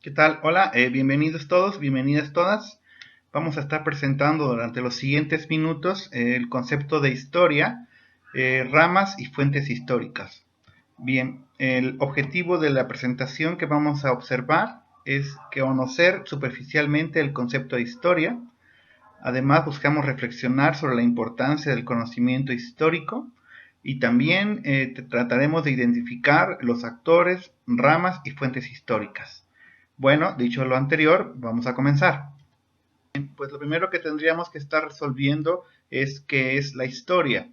¿Qué tal? Hola, bienvenidos todos, bienvenidas todas. Vamos a estar presentando durante los siguientes minutos el concepto de historia, ramas y fuentes históricas. Bien, el objetivo de la presentación que vamos a observar es conocer superficialmente el concepto de historia. Además, buscamos reflexionar sobre la importancia del conocimiento histórico y también trataremos de identificar los actores, ramas y fuentes históricas. Bueno, dicho lo anterior, vamos a comenzar. Pues lo primero que tendríamos que estar resolviendo es qué es la historia.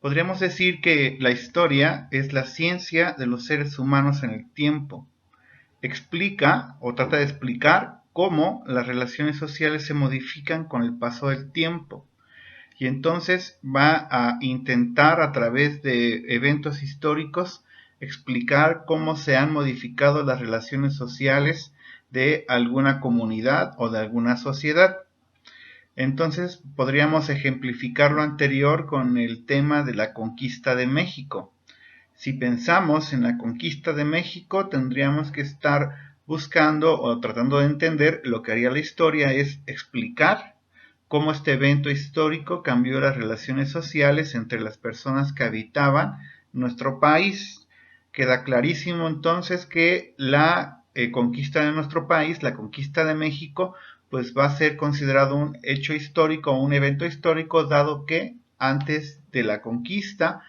Podríamos decir que la historia es la ciencia de los seres humanos en el tiempo. Explica o trata de explicar cómo las relaciones sociales se modifican con el paso del tiempo. Y entonces va a intentar a través de eventos históricos explicar cómo se han modificado las relaciones sociales de alguna comunidad o de alguna sociedad. Entonces podríamos ejemplificar lo anterior con el tema de la conquista de México. Si pensamos en la conquista de México, tendríamos que estar buscando o tratando de entender lo que haría la historia es explicar cómo este evento histórico cambió las relaciones sociales entre las personas que habitaban nuestro país. Queda clarísimo entonces que la conquista de nuestro país, la conquista de México, pues va a ser considerado un hecho histórico o un evento histórico, dado que antes de la conquista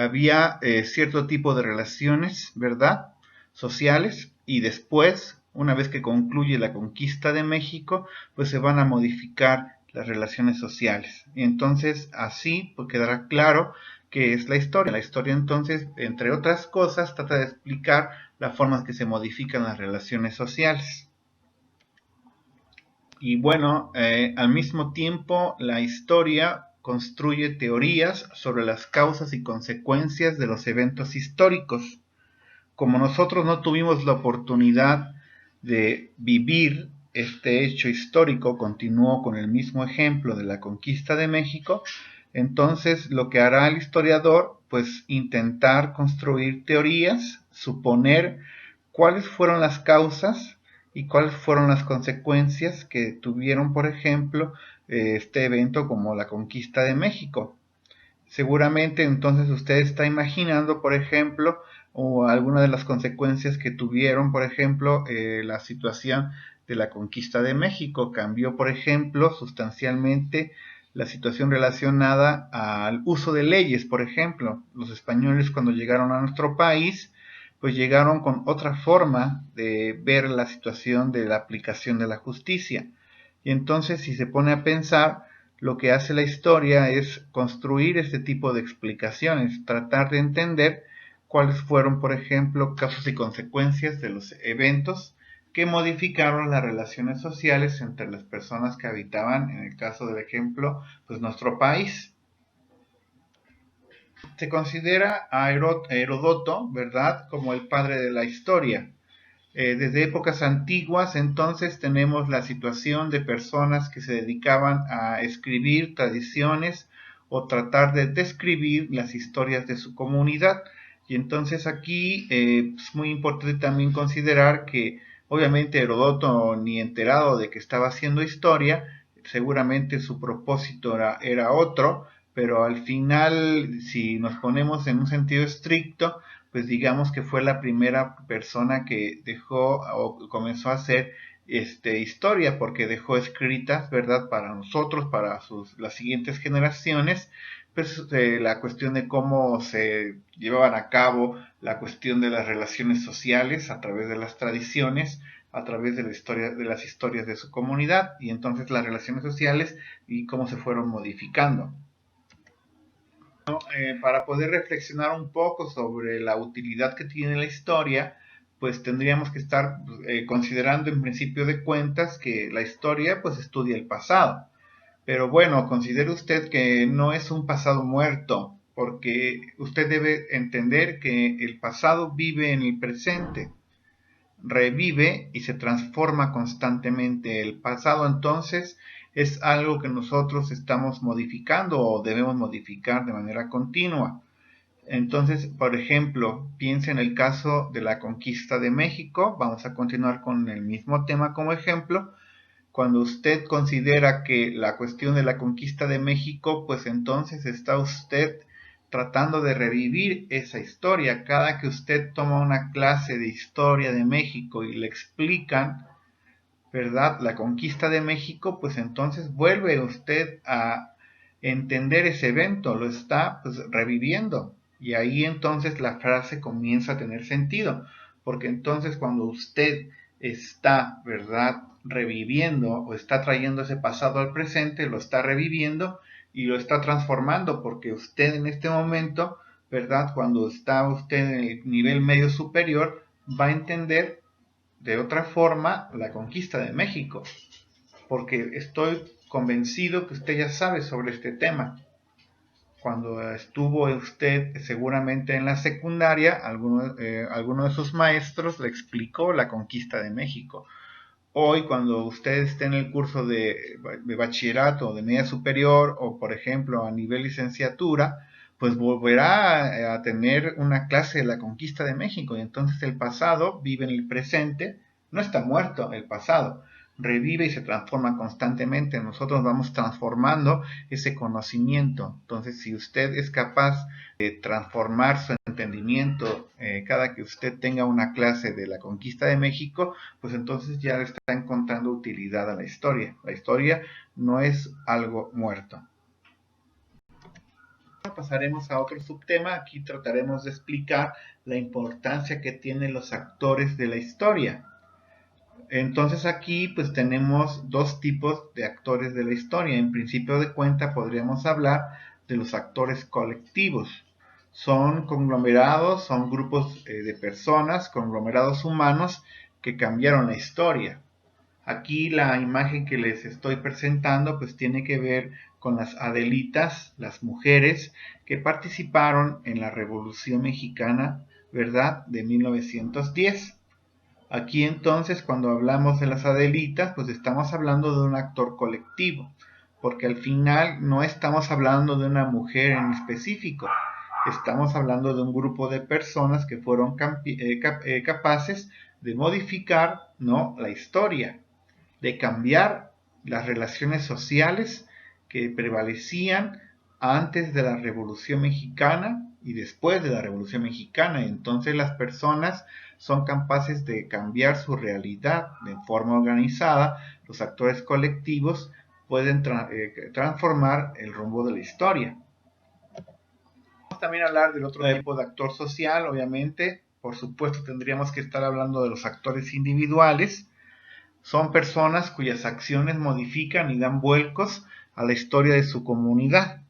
había cierto tipo de relaciones, ¿verdad? Sociales, y después, una vez que concluye la conquista de México, pues se van a modificar las relaciones sociales. Y entonces así pues, quedará claro qué es la historia. La historia entonces, entre otras cosas, trata de explicar las formas que se modifican las relaciones sociales. Y bueno, al mismo tiempo la historia construye teorías sobre las causas y consecuencias de los eventos históricos. Como nosotros no tuvimos la oportunidad de vivir este hecho histórico, continuó con el mismo ejemplo de la conquista de México, entonces lo que hará el historiador, pues intentar construir teorías, suponer cuáles fueron las causas y cuáles fueron las consecuencias que tuvieron, por ejemplo, este evento como la conquista de México. Seguramente entonces usted está imaginando, por ejemplo, o alguna de las consecuencias que tuvieron, por ejemplo, la situación de la conquista de México. Cambió, por ejemplo, sustancialmente la situación relacionada al uso de leyes, por ejemplo. Los españoles cuando llegaron a nuestro país, pues llegaron con otra forma de ver la situación de la aplicación de la justicia. Y entonces, si se pone a pensar, lo que hace la historia es construir este tipo de explicaciones, tratar de entender cuáles fueron, por ejemplo, causas y consecuencias de los eventos que modificaron las relaciones sociales entre las personas que habitaban, en el caso del ejemplo, pues nuestro país. Se considera a Heródoto, ¿verdad?, como el padre de la historia. Desde épocas antiguas, entonces, tenemos la situación de personas que se dedicaban a escribir tradiciones o tratar de describir las historias de su comunidad. Y entonces aquí es muy importante también considerar que obviamente Heródoto ni enterado de que estaba haciendo historia, seguramente su propósito era otro, pero al final, si nos ponemos en un sentido estricto, pues digamos que fue la primera persona que dejó o comenzó a hacer historia, porque dejó escritas, ¿verdad?, para nosotros, para las siguientes generaciones, pues la cuestión de cómo se llevaban a cabo la cuestión de las relaciones sociales a través de las tradiciones, a través de la historia, de las historias de su comunidad, y entonces las relaciones sociales y cómo se fueron modificando. Para poder reflexionar un poco sobre la utilidad que tiene la historia, pues tendríamos que estar considerando en principio de cuentas que la historia pues estudia el pasado. Pero bueno, considere usted que no es un pasado muerto, porque usted debe entender que el pasado vive en el presente, revive y se transforma constantemente. El pasado entonces es algo que nosotros estamos modificando o debemos modificar de manera continua. Entonces, por ejemplo, piense en el caso de la conquista de México. Vamos a continuar con el mismo tema como ejemplo. Cuando usted considera que la cuestión de la conquista de México, pues entonces está usted tratando de revivir esa historia. Cada que usted toma una clase de historia de México y le explican, ¿verdad?, la conquista de México, pues entonces vuelve usted a entender ese evento, lo está pues reviviendo. Y ahí entonces la frase comienza a tener sentido, porque entonces cuando usted está, ¿verdad?, reviviendo o está trayendo ese pasado al presente, lo está reviviendo y lo está transformando, porque usted en este momento, ¿verdad?, cuando está usted en el nivel medio superior, va a entender de otra forma la conquista de México, porque estoy convencido que usted ya sabe sobre este tema. Cuando estuvo usted seguramente en la secundaria, alguno de sus maestros le explicó la conquista de México. Hoy, cuando usted esté en el curso de bachillerato o de media superior, o por ejemplo a nivel licenciatura, pues volverá a tener una clase de la conquista de México. Y entonces el pasado vive en el presente, no está muerto el pasado, revive y se transforma constantemente. Nosotros vamos transformando ese conocimiento. Entonces, si usted es capaz de transformar su entendimiento cada que usted tenga una clase de la conquista de México, pues entonces ya le está encontrando utilidad a la historia. La historia no es algo muerto. Ahora pasaremos a otro subtema. Aquí trataremos de explicar la importancia que tienen los actores de la historia. Entonces aquí pues tenemos dos tipos de actores de la historia. En principio de cuenta podríamos hablar de los actores colectivos. Son conglomerados, son grupos de personas, conglomerados humanos que cambiaron la historia. Aquí la imagen que les estoy presentando pues tiene que ver con las Adelitas, las mujeres que participaron en la Revolución Mexicana, ¿verdad?, de 1910. Aquí entonces cuando hablamos de las Adelitas pues estamos hablando de un actor colectivo, porque al final no estamos hablando de una mujer en específico, estamos hablando de un grupo de personas que fueron capaces de modificar, ¿no?, la historia, de cambiar las relaciones sociales que prevalecían antes de la Revolución Mexicana y después de la Revolución Mexicana. Entonces las personas son capaces de cambiar su realidad de forma organizada. Los actores colectivos pueden transformar el rumbo de la historia. Vamos también a hablar del otro tipo de actor social, obviamente. Por supuesto tendríamos que estar hablando de los actores individuales. Son personas cuyas acciones modifican y dan vuelcos a la historia de su comunidad.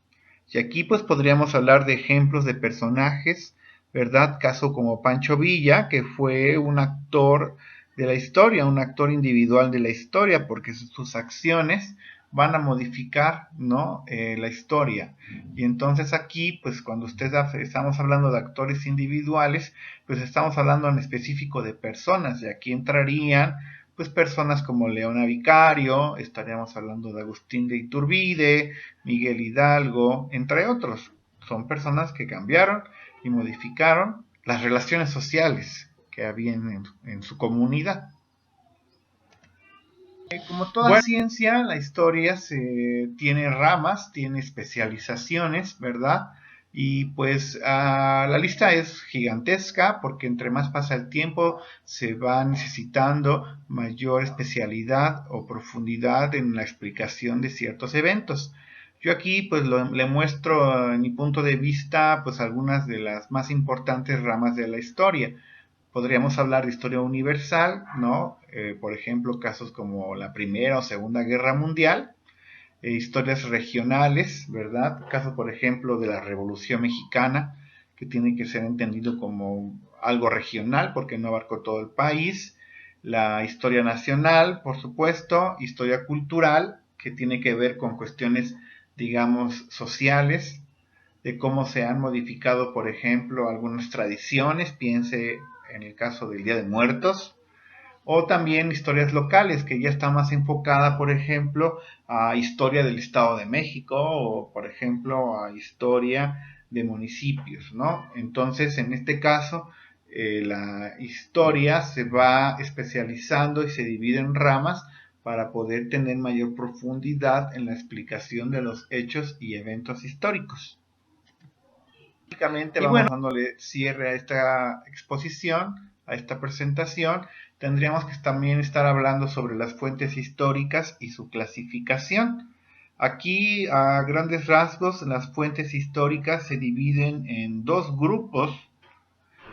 Y aquí pues podríamos hablar de ejemplos de personajes, ¿verdad? Caso como Pancho Villa, que fue un actor de la historia, un actor individual de la historia, porque sus acciones van a modificar, ¿no?, la historia. Y entonces aquí, pues cuando estamos hablando de actores individuales, pues estamos hablando en específico de personas, y aquí entrarían pues personas como Leona Vicario, estaríamos hablando de Agustín de Iturbide, Miguel Hidalgo, entre otros. Son personas que cambiaron y modificaron las relaciones sociales que había en su comunidad. Como toda ciencia, la historia tiene ramas, tiene especializaciones, ¿verdad? Y pues la lista es gigantesca porque entre más pasa el tiempo se va necesitando mayor especialidad o profundidad en la explicación de ciertos eventos. Yo aquí pues le muestro en mi punto de vista pues algunas de las más importantes ramas de la historia. Podríamos hablar de historia universal, ¿no? Por ejemplo, casos como la Primera o Segunda Guerra Mundial, historias regionales, ¿verdad? Caso, por ejemplo, de la Revolución Mexicana, que tiene que ser entendido como algo regional porque no abarcó todo el país. La historia nacional, por supuesto, historia cultural, que tiene que ver con cuestiones, digamos, sociales, de cómo se han modificado, por ejemplo, algunas tradiciones, piense en el caso del Día de Muertos, o también historias locales, que ya está más enfocada, por ejemplo, a historia del Estado de México, o por ejemplo, a historia de municipios, ¿no? Entonces, en este caso, la historia se va especializando y se divide en ramas para poder tener mayor profundidad en la explicación de los hechos y eventos históricos. Básicamente vamos dándole cierre a esta exposición, a esta presentación. Tendríamos que también estar hablando sobre las fuentes históricas y su clasificación. Aquí, a grandes rasgos, las fuentes históricas se dividen en dos grupos.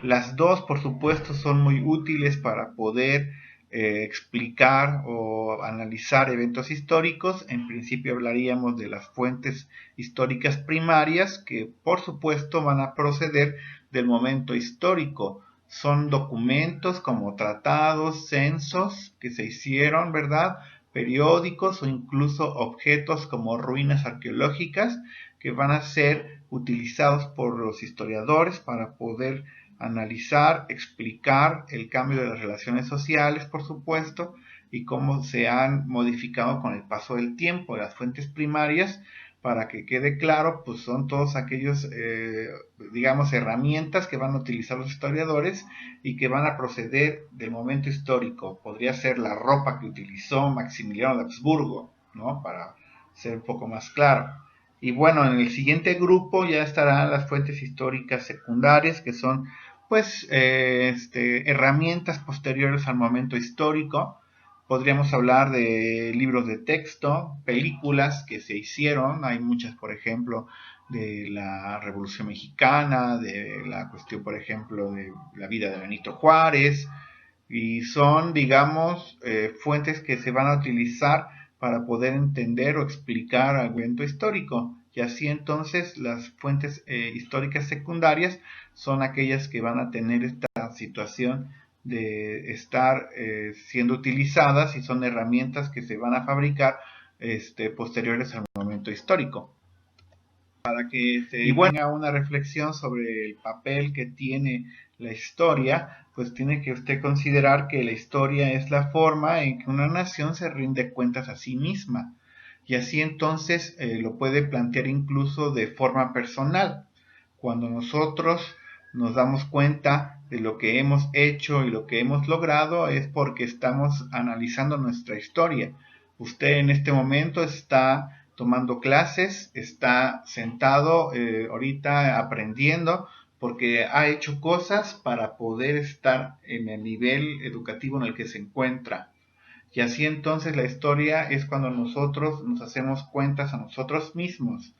Las dos, por supuesto, son muy útiles para poder explicar o analizar eventos históricos. En principio hablaríamos de las fuentes históricas primarias, que por supuesto van a proceder del momento histórico. Son documentos como tratados, censos que se hicieron, ¿verdad? Periódicos o incluso objetos como ruinas arqueológicas que van a ser utilizados por los historiadores para poder analizar, explicar el cambio de las relaciones sociales, por supuesto, y cómo se han modificado con el paso del tiempo. Las fuentes primarias, para que quede claro, pues son todos aquellos, digamos, herramientas que van a utilizar los historiadores y que van a proceder del momento histórico. Podría ser la ropa que utilizó Maximiliano de Habsburgo, ¿no? Para ser un poco más claro. Y bueno, en el siguiente grupo ya estarán las fuentes históricas secundarias, que son pues herramientas posteriores al momento histórico. Podríamos hablar de libros de texto, películas que se hicieron, hay muchas, por ejemplo, de la Revolución Mexicana, de la cuestión, por ejemplo, de la vida de Benito Juárez, y son, digamos, fuentes que se van a utilizar para poder entender o explicar algún evento histórico. Y así entonces las fuentes históricas secundarias son aquellas que van a tener esta situación de estar siendo utilizadas y son herramientas que se van a fabricar posteriores al momento histórico. Para que se tenga una reflexión sobre el papel que tiene la historia, pues tiene que usted considerar que la historia es la forma en que una nación se rinde cuentas a sí misma. Y así entonces lo puede plantear incluso de forma personal. Cuando nosotros nos damos cuenta de lo que hemos hecho y lo que hemos logrado es porque estamos analizando nuestra historia. Usted en este momento está tomando clases, está sentado ahorita aprendiendo porque ha hecho cosas para poder estar en el nivel educativo en el que se encuentra. Y así entonces la historia es cuando nosotros nos hacemos cuentas a nosotros mismos,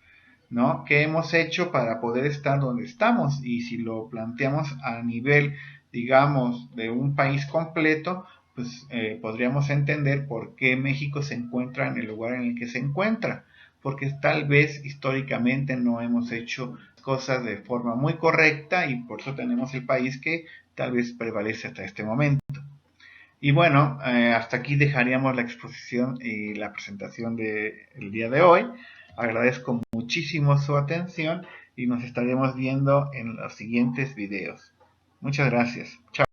¿no? ¿Qué hemos hecho para poder estar donde estamos? Y si lo planteamos a nivel, digamos, de un país completo, pues podríamos entender por qué México se encuentra en el lugar en el que se encuentra. Porque tal vez históricamente no hemos hecho cosas de forma muy correcta y por eso tenemos el país que tal vez prevalece hasta este momento. Y bueno, hasta aquí dejaríamos la exposición y la presentación del día de hoy. Agradezco muchísimo su atención y nos estaremos viendo en los siguientes videos. Muchas gracias. Chao.